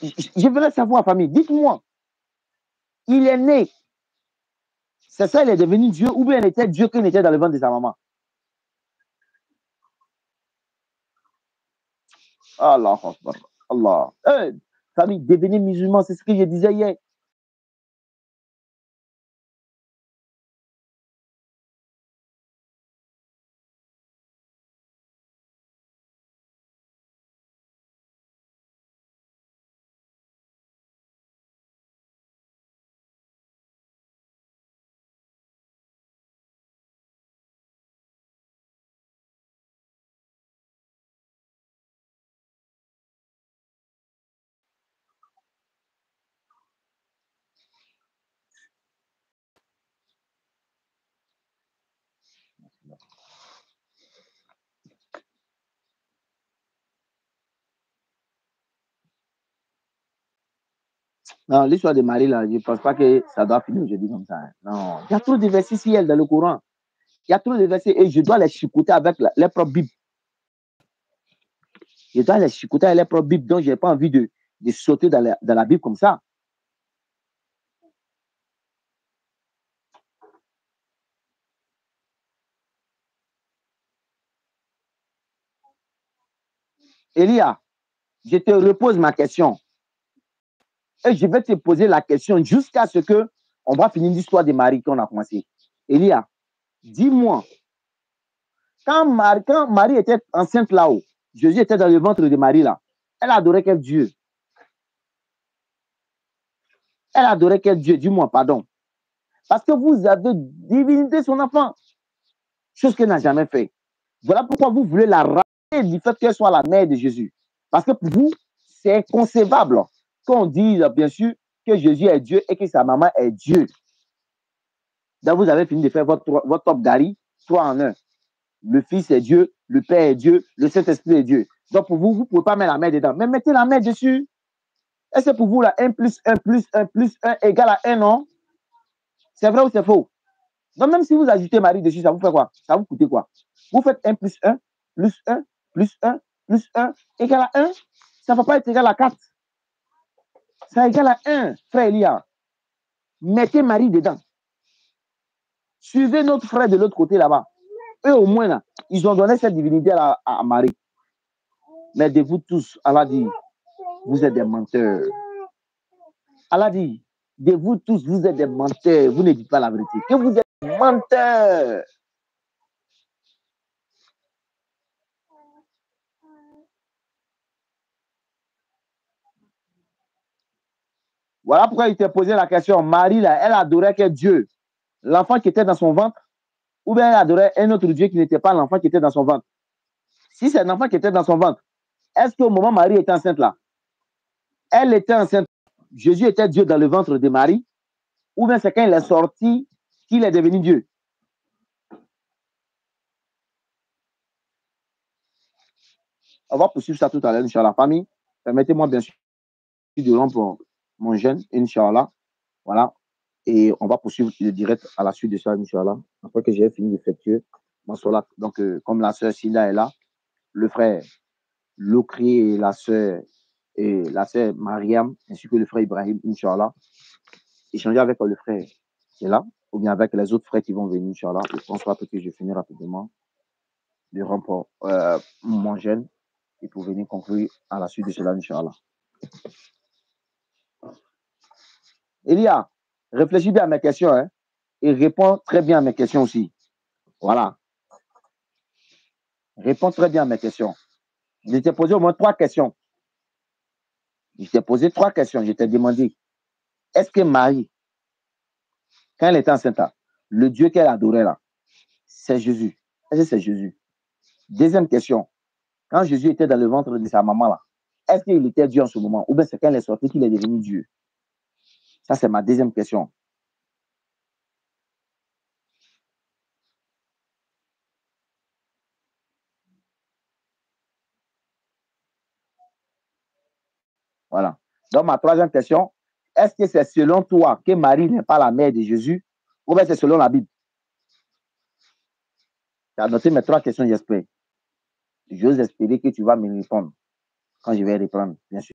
Je voudrais savoir, famille, dites-moi, il est né, c'est ça, il est devenu Dieu, ou bien il était Dieu quand il était dans le ventre de sa maman? Allah, Allah. Famille, devenez musulman, c'est ce que je disais hier. Non, l'histoire de Marie, là, je ne pense pas que ça doit finir aujourd'hui comme ça. Hein. Non. Il y a trop de versets ici dans le Coran. Il y a trop de versets et je dois les chicoter avec les propres Bibles. Je dois les chicoter avec les propres Bibles. Donc, je n'ai pas envie de sauter dans la Bible comme ça. Elia, je te repose ma question. Et je vais te poser la question jusqu'à ce que on va finir l'histoire de Marie qu'on a commencé. Elia, dis-moi, quand Marie était enceinte là-haut, Jésus était dans le ventre de Marie là, elle adorait quel Dieu? Elle adorait quel Dieu? Dis-moi, pardon. Parce que vous avez divinité son enfant, chose qu'elle n'a jamais fait. Voilà pourquoi vous voulez la ramener du fait qu'elle soit la mère de Jésus. Parce que pour vous, c'est inconcevable qu'on dise, bien sûr, que Jésus est Dieu et que sa maman est Dieu. Donc, vous avez fini de faire votre top Gary, 3 en 1. Le Fils est Dieu, le Père est Dieu, le Saint-Esprit est Dieu. Donc, pour vous, vous ne pouvez pas mettre la main dedans. Mais mettez la main dessus. Et c'est pour vous, là, 1 plus 1 plus 1 plus 1 égale à 1, non? C'est vrai ou c'est faux? Donc, même si vous ajoutez Marie dessus, ça vous fait quoi? Ça vous coûte quoi? Vous faites 1 plus 1 plus 1 plus 1 plus 1 égale à 1. Ça ne va pas être égal à 4. Ça égale à 1, frère Elia. Mettez Marie dedans. Suivez notre frère de l'autre côté là-bas. Eux, au moins, là, ils ont donné cette divinité à Marie. Mais de vous tous, Allah dit, vous êtes des menteurs. Allah dit, de vous tous, vous êtes des menteurs. Vous ne dites pas la vérité. Que vous êtes des menteurs. Voilà pourquoi il t'a posé la question. Marie, là, elle adorait quel Dieu? L'enfant qui était dans son ventre? Ou bien elle adorait un autre Dieu qui n'était pas l'enfant qui était dans son ventre? Si c'est un enfant qui était dans son ventre, est-ce qu'au moment où Marie était enceinte là, elle était enceinte, Jésus était Dieu dans le ventre de Marie? Ou bien c'est quand il est sorti qu'il est devenu Dieu? On va poursuivre ça tout à l'heure, Inch'Allah. Famille, permettez-moi bien sûr de rompre mon jeûne, Inch'Allah. Voilà. Et on va poursuivre le direct à la suite de ça, Inch'Allah. Après que j'ai fini d'effectuer mon solat. Donc, comme la sœur Silla est là, le frère Lokri et la sœur Mariam, ainsi que le frère Ibrahim, Inch'Allah, échanger avec le frère qui est là, ou bien avec les autres frères qui vont venir, Inch'Allah. Je pense pas que je finis rapidement de rompre mon jeûne et pour venir conclure à la suite de cela, Inch'Allah. Elia, réfléchis bien à mes questions hein, et réponds très bien à mes questions aussi. Voilà. Réponds très bien à mes questions. Je t'ai posé au moins 3 questions. Je t'ai posé 3 questions. Je t'ai demandé, est-ce que Marie, quand elle était enceinte, le Dieu qu'elle adorait là, c'est Jésus? Est-ce que c'est Jésus? Deuxième question, quand Jésus était dans le ventre de sa maman là, est-ce qu'il était Dieu en ce moment? Ou bien c'est quand elle est sortie qu'il est devenu Dieu? Ça, c'est ma deuxième question. Voilà. Donc, ma troisième question, est-ce que c'est selon toi que Marie n'est pas la mère de Jésus? Ou bien c'est selon la Bible? Tu as noté mes 3 questions, j'espère. J'ose espérer que tu vas me répondre quand je vais répondre, bien sûr.